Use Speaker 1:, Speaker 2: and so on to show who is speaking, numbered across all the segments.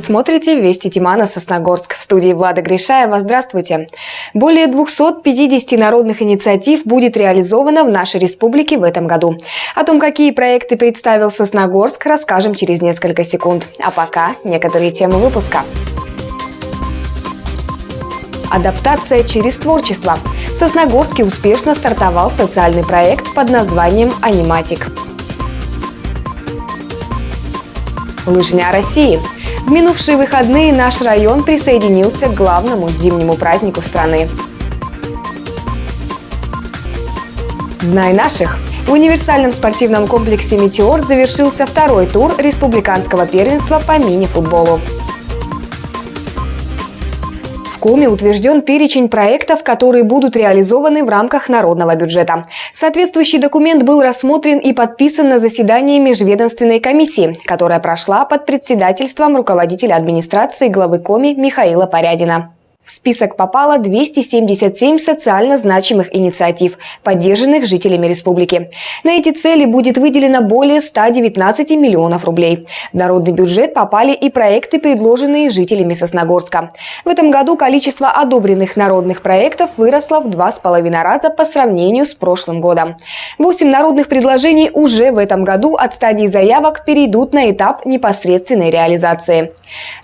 Speaker 1: смотрите «Вести Тимана», Сосногорск. В студии Влада Гришаева. Здравствуйте. Более 250 народных инициатив будет реализовано в нашей республике в этом году. О том, какие проекты представил Сосногорск, расскажем через несколько секунд. А пока некоторые темы выпуска. Адаптация через творчество. В Сосногорске успешно стартовал социальный проект под названием «Аниматик». Лыжня России. В минувшие выходные наш район присоединился к главному зимнему празднику страны. «Знай наших». В универсальном спортивном комплексе «Метеор» завершился второй тур республиканского первенства по мини-футболу. В КОМе утвержден перечень проектов, которые будут реализованы в рамках народного бюджета. Соответствующий документ был рассмотрен и подписан на заседании межведомственной комиссии, которая прошла под председательством руководителя администрации главы КОМи Михаила Порядина. В список попало 277 социально значимых инициатив, поддержанных жителями республики. На эти цели будет выделено более 119 миллионов рублей. В народный бюджет попали и проекты, предложенные жителями Сосногорска. В этом году количество одобренных народных проектов выросло в 2,5 раза по сравнению с прошлым годом. 8 народных предложений уже в этом году от стадии заявок перейдут на этап непосредственной реализации.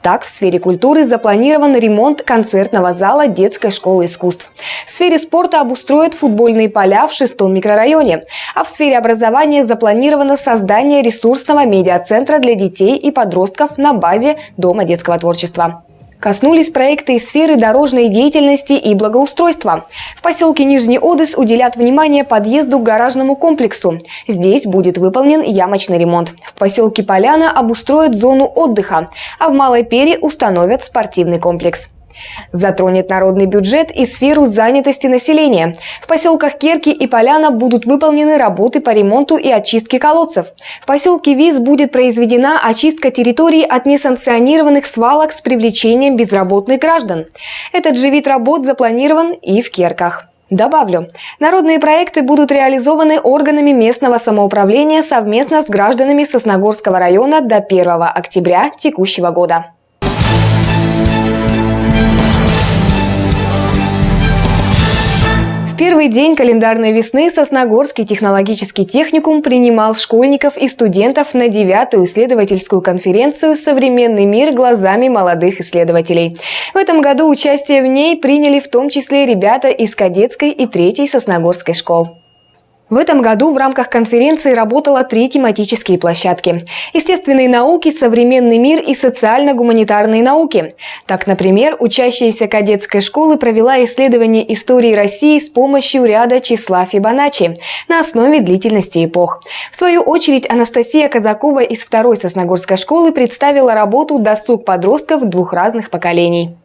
Speaker 1: Так, в сфере культуры запланирован ремонт концертного зала детской школы искусств. В сфере спорта обустроят футбольные поля в 6-м микрорайоне. А в сфере образования запланировано создание ресурсного медиацентра для детей и подростков на базе Дома детского творчества. Коснулись проекты из сферы дорожной деятельности и благоустройства. В поселке Нижний Одес уделят внимание подъезду к гаражному комплексу. Здесь будет выполнен ямочный ремонт. В поселке Поляна обустроят зону отдыха, а в Малой Пере установят спортивный комплекс. Затронет народный бюджет и сферу занятости населения. В поселках Керки и Поляна будут выполнены работы по ремонту и очистке колодцев. В поселке Виз будет произведена очистка территории от несанкционированных свалок с привлечением безработных граждан. Этот же вид работ запланирован и в Керках. Добавлю, народные проекты будут реализованы органами местного самоуправления совместно с гражданами Сосногорского района до 1 октября текущего года. В первый день календарной весны Сосногорский технологический техникум принимал школьников и студентов на 9-ю исследовательскую конференцию «Современный мир глазами молодых исследователей». В этом году участие в ней приняли в том числе ребята из кадетской и 3-й Сосногорской школ. В этом году в рамках конференции работало 3 тематические площадки – естественные науки, современный мир и социально-гуманитарные науки. Так, например, учащаяся кадетской школы провела исследование истории России с помощью ряда числа Фибоначчи на основе длительности эпох. В свою очередь, Анастасия Казакова из 2-й Сосногорской школы представила работу «Досуг подростков 2 разных поколений».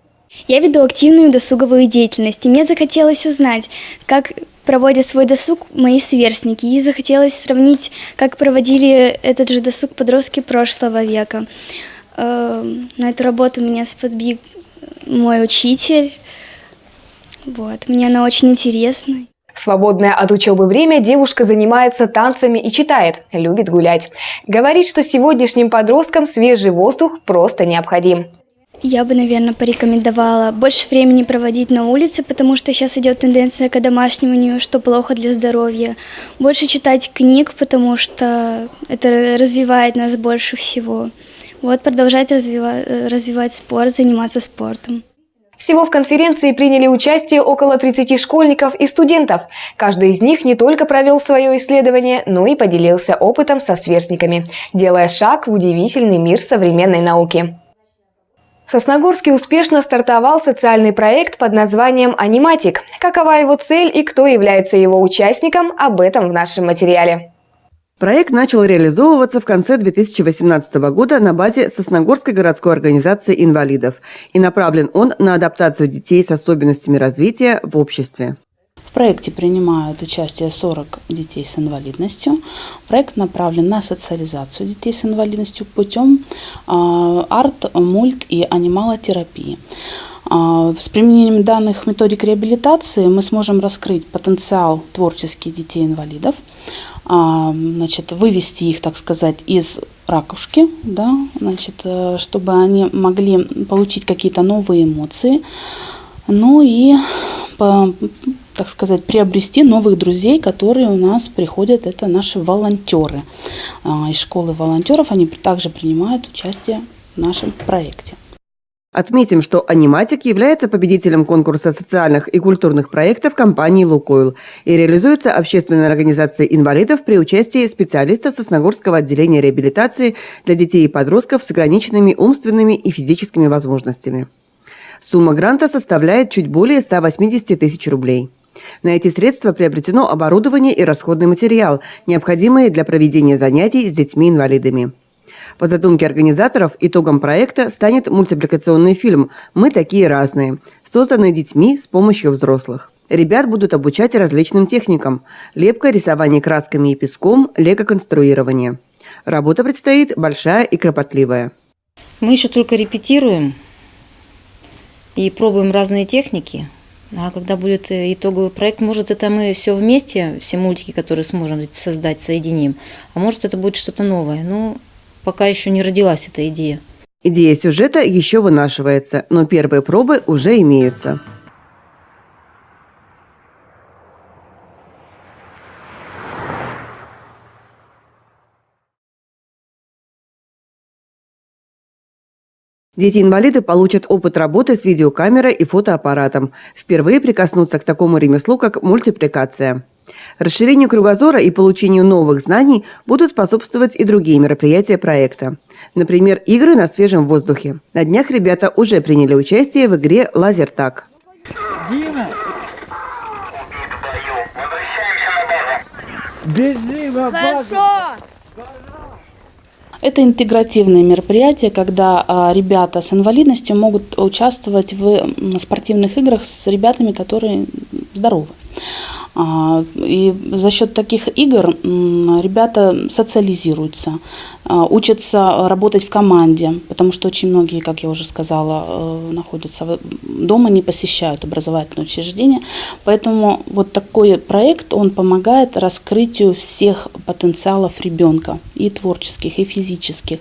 Speaker 2: Я веду активную досуговую деятельность, и мне захотелось узнать, как проводят свой досуг мои сверстники, и захотелось сравнить, как проводили этот же досуг подростки прошлого века. На эту работу меня сподвиг мой учитель. Мне она очень интересна.
Speaker 1: В свободное от учебы время девушка занимается танцами и читает, любит гулять. Говорит, что сегодняшним подросткам свежий воздух просто необходим.
Speaker 2: Я бы, наверное, порекомендовала больше времени проводить на улице, потому что сейчас идет тенденция к одомашниванию, что плохо для здоровья. Больше читать книг, потому что это развивает нас больше всего. Продолжать развивать спорт, заниматься спортом.
Speaker 1: Всего в конференции приняли участие около 30 школьников и студентов. Каждый из них не только провел свое исследование, но и поделился опытом со сверстниками, делая шаг в удивительный мир современной науки. В Сосногорске успешно стартовал социальный проект под названием «Аниматик». Какова его цель и кто является его участником, об этом в нашем материале.
Speaker 3: Проект начал реализовываться в конце 2018 года на базе Сосногорской городской организации инвалидов. И направлен он на адаптацию детей с особенностями развития в обществе.
Speaker 4: В проекте принимают участие 40 детей с инвалидностью. Проект направлен на социализацию детей с инвалидностью путем арт-, мульт- и анималотерапии. С применением данных методик реабилитации мы сможем раскрыть потенциал творческих детей-инвалидов, вывести их, так сказать, из ракушки, да, значит, чтобы они могли получить какие-то новые эмоции, ну и, так сказать, приобрести новых друзей, которые у нас приходят, это наши волонтеры. Из школы волонтеров они также принимают участие в нашем проекте.
Speaker 3: Отметим, что «Аниматик» является победителем конкурса социальных и культурных проектов компании «Лукойл» и реализуется общественной организацией инвалидов при участии специалистов Сосногорского отделения реабилитации для детей и подростков с ограниченными умственными и физическими возможностями. Сумма гранта составляет чуть более 180 тысяч рублей. На эти средства приобретено оборудование и расходный материал, необходимые для проведения занятий с детьми-инвалидами. По задумке организаторов, итогом проекта станет мультипликационный фильм «Мы такие разные», созданный детьми с помощью взрослых. Ребят будут обучать различным техникам – лепка, рисование красками и песком, лего-конструирование. Работа предстоит большая и кропотливая.
Speaker 5: Мы еще только репетируем и пробуем разные техники. А когда будет итоговый проект, может, это мы все вместе, все мультики, которые сможем создать, соединим. А может, это будет что-то новое. Ну, пока еще не родилась эта идея.
Speaker 3: Идея сюжета еще вынашивается, но первые пробы уже имеются. Дети-инвалиды получат опыт работы с видеокамерой и фотоаппаратом. Впервые прикоснутся к такому ремеслу, как мультипликация. Расширению кругозора и получению новых знаний будут способствовать и другие мероприятия проекта. Например, игры на свежем воздухе. На днях ребята уже приняли участие в игре «Лазертаг».
Speaker 6: Дима! Бежи, хорошо!
Speaker 4: Это интегративные мероприятия, когда ребята с инвалидностью могут участвовать в спортивных играх с ребятами, которые здоровы. И за счет таких игр ребята социализируются, учатся работать в команде, потому что очень многие, как я уже сказала, находятся дома, не посещают образовательные учреждения. Поэтому вот такой проект, он помогает раскрытию всех потенциалов ребенка, и творческих, и физических.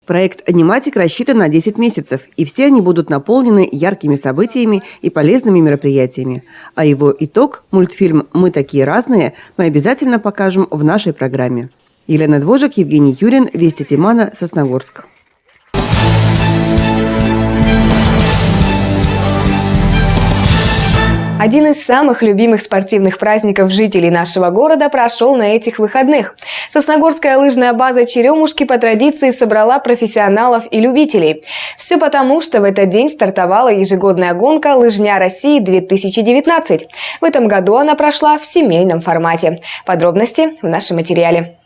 Speaker 3: Проект «Аниматик» рассчитан на 10 месяцев, и все они будут наполнены яркими событиями и полезными мероприятиями. А его итог, мультфильм «Мы такие разные», мы обязательно покажем в нашей программе. Елена Двожик, Евгений Юрин, Вести Тимана, Сосногорск.
Speaker 1: Один из самых любимых спортивных праздников жителей нашего города прошел на этих выходных. Сосногорская лыжная база «Черемушки» по традиции собрала профессионалов и любителей. Все потому, что в этот день стартовала ежегодная гонка «Лыжня России-2019». В этом году она прошла в семейном формате. Подробности в нашем материале.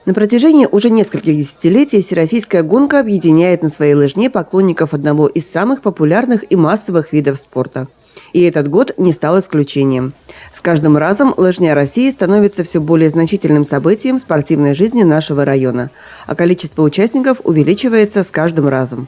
Speaker 3: На протяжении уже нескольких десятилетий всероссийская гонка объединяет на своей лыжне поклонников одного из самых популярных и массовых видов спорта. И этот год не стал исключением. С каждым разом лыжня России становится все более значительным событием спортивной жизни нашего района, а количество участников увеличивается с каждым разом.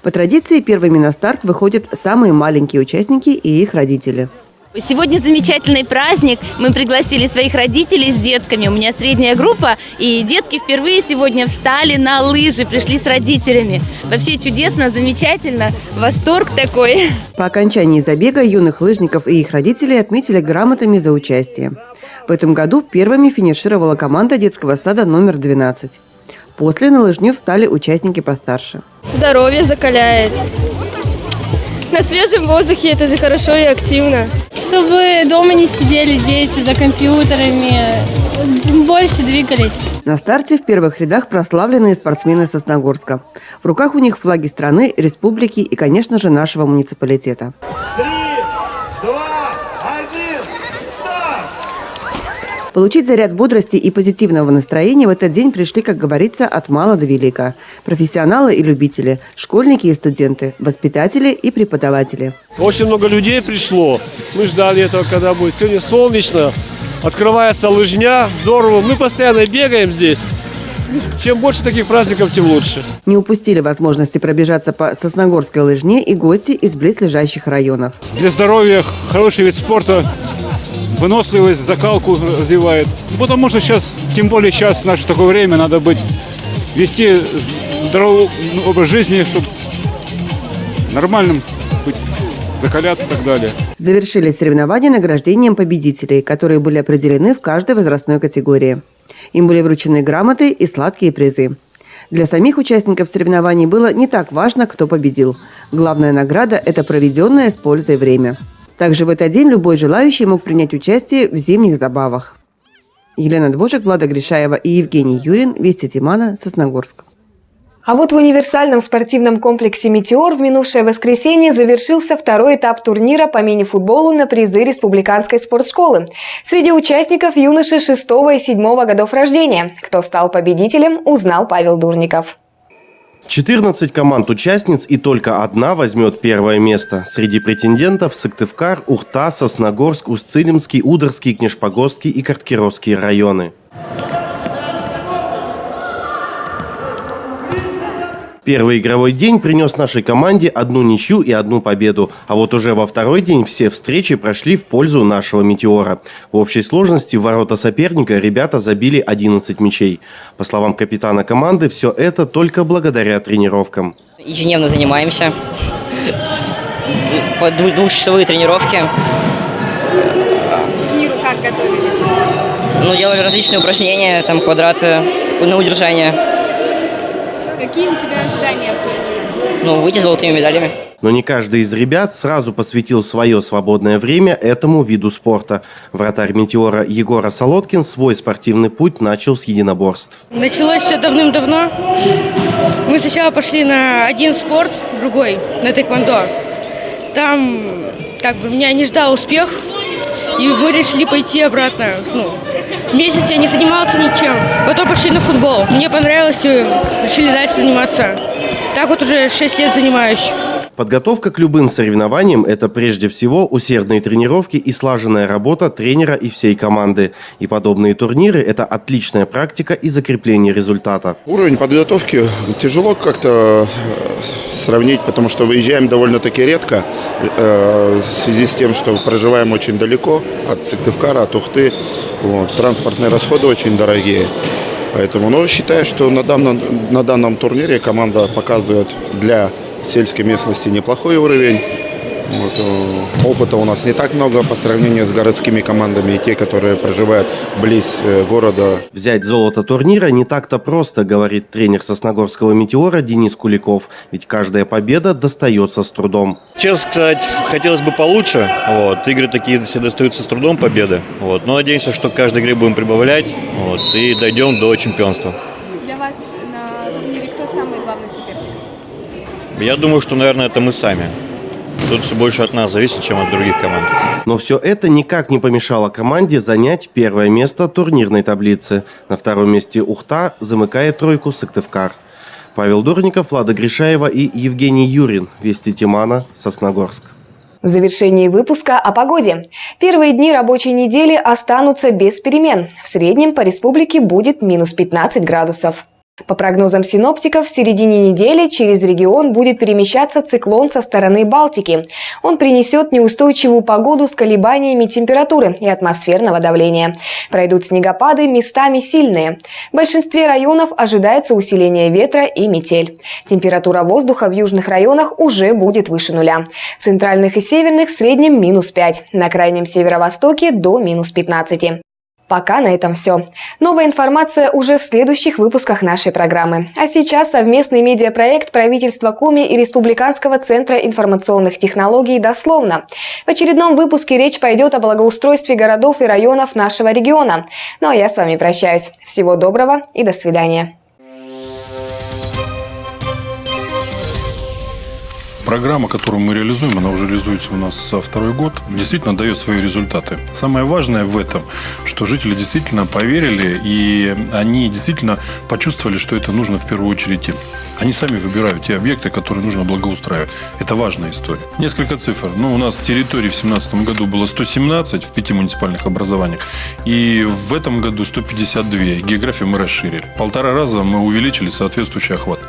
Speaker 3: По традиции первыми на старт выходят самые маленькие участники и их родители.
Speaker 7: Сегодня замечательный праздник. Мы пригласили своих родителей с детками. У меня средняя группа, и детки впервые сегодня встали на лыжи, пришли с родителями. Вообще чудесно, замечательно, восторг такой.
Speaker 3: По окончании забега юных лыжников и их родителей отметили грамотами за участие. В этом году первыми финишировала команда детского сада номер 12. После на лыжню встали участники постарше.
Speaker 8: Здоровье закаляет. На свежем воздухе это же хорошо и активно.
Speaker 9: Чтобы дома не сидели дети за компьютерами, больше двигались.
Speaker 3: На старте в первых рядах прославленные спортсмены Сосногорска. В руках у них флаги страны, республики и, конечно же, нашего муниципалитета.
Speaker 6: 3, 2, 1, старт!
Speaker 3: Получить заряд бодрости и позитивного настроения в этот день пришли, как говорится, от мала до велика. Профессионалы и любители, школьники и студенты, воспитатели и преподаватели.
Speaker 10: Очень много людей пришло. Мы ждали этого, когда будет. Сегодня солнечно, открывается лыжня, здорово. Мы постоянно бегаем здесь. Чем больше таких праздников, тем лучше.
Speaker 3: Не упустили возможности пробежаться по Сосногорской лыжне и гости из близлежащих районов.
Speaker 11: Для здоровья хороший вид спорта. Выносливость, закалку развивает. Потому что сейчас, тем более сейчас, в наше такое время, надо быть вести здоровый образ жизни, чтобы нормальным быть, закаляться и так далее.
Speaker 3: Завершились соревнования награждением победителей, которые были определены в каждой возрастной категории. Им были вручены грамоты и сладкие призы. Для самих участников соревнований было не так важно, кто победил. Главная награда – это проведенное с пользой время. Также в этот день любой желающий мог принять участие в зимних забавах. Елена Двожик, Влада Гришаева и Евгений Юрин. Вести Тимана, Сосногорск.
Speaker 1: А вот в универсальном спортивном комплексе «Метеор» в минувшее воскресенье завершился второй этап турнира по мини-футболу на призы Республиканской спортшколы. Среди участников юноши 6 и 7 годов рождения. Кто стал победителем, узнал Павел Дурников.
Speaker 12: 14 команд-участниц и только одна возьмет первое место. Среди претендентов Сыктывкар, Ухта, Сосногорск, Усть-Цилимский, Ударский, Кнешпогорский и Карткировский районы. Первый игровой день принес нашей команде одну ничью и одну победу. А вот уже во второй день все встречи прошли в пользу нашего «Метеора». В общей сложности в ворота соперника ребята забили 11 мячей. По словам капитана команды, все это только благодаря тренировкам.
Speaker 13: Ежедневно занимаемся. По двухчасовые тренировки.
Speaker 1: К турниру как готовились?
Speaker 13: Делали различные упражнения, там квадраты на удержание.
Speaker 1: Какие у тебя ожидания от турнира?
Speaker 13: Выйти с золотыми медалями.
Speaker 12: Но не каждый из ребят сразу посвятил свое свободное время этому виду спорта. Вратарь «Метеора» Егора Солодкин свой спортивный путь начал с единоборств.
Speaker 9: Началось все давным-давно. Мы сначала пошли на один спорт, другой, на тэквондо. Там меня не ждал успех, и мы решили пойти обратно. Месяц я не занимался ничем, потом пошли на футбол. Мне понравилось, и решили дальше заниматься. Так вот уже 6 лет занимаюсь.
Speaker 12: Подготовка к любым соревнованиям – это прежде всего усердные тренировки и слаженная работа тренера и всей команды. И подобные турниры – это отличная практика и закрепление результата.
Speaker 14: Уровень подготовки тяжело как-то сравнить, потому что выезжаем довольно-таки редко в связи с тем, что проживаем очень далеко от Сыктывкара, от Ухты. Транспортные расходы очень дорогие. Поэтому, считаю, что на данном турнире команда показывает для сельской местности неплохой уровень. Опыта у нас не так много по сравнению с городскими командами и те, которые проживают близ города.
Speaker 12: Взять золото турнира не так-то просто, говорит тренер сосногорского «Метеора» Денис Куликов. Ведь каждая победа достается с трудом.
Speaker 15: Честно сказать, хотелось бы получше. Игры такие все достаются с трудом, победы. Но надеемся, что к каждой игре будем прибавлять и дойдем до чемпионства.
Speaker 1: Для вас на турнире кто самый главный соперник?
Speaker 15: Я думаю, что, наверное, это мы сами. Тут все больше от нас зависит, чем от других команд.
Speaker 12: Но все это никак не помешало команде занять первое место турнирной таблицы. На втором месте Ухта замыкает тройку Сыктывкар. Павел Дурников, Влада Гришаева и Евгений Юрин. Вести Тимана, Сосногорск.
Speaker 1: В завершении выпуска о погоде. Первые дни рабочей недели останутся без перемен. В среднем по республике будет минус 15 градусов. По прогнозам синоптиков, в середине недели через регион будет перемещаться циклон со стороны Балтики. Он принесет неустойчивую погоду с колебаниями температуры и атмосферного давления. Пройдут снегопады, местами сильные. В большинстве районов ожидается усиление ветра и метель. Температура воздуха в южных районах уже будет выше нуля. В центральных и северных в среднем минус 5, на крайнем северо-востоке до минус 15. Пока на этом все. Новая информация уже в следующих выпусках нашей программы. А сейчас совместный медиапроект правительства Коми и Республиканского центра информационных технологий «Дословно». В очередном выпуске речь пойдет о благоустройстве городов и районов нашего региона. Ну а я с вами прощаюсь. Всего доброго и до свидания.
Speaker 16: Программа, которую мы реализуем, она уже реализуется у нас второй год, действительно дает свои результаты. Самое важное в этом, что жители действительно поверили, и они действительно почувствовали, что это нужно в первую очередь им. Они сами выбирают те объекты, которые нужно благоустраивать. Это важная история. Несколько цифр. У нас территорий в 2017 году было 117 в 5 муниципальных образованиях, и в этом году 152. Географию мы расширили. 1,5 раза мы увеличили соответствующий охват.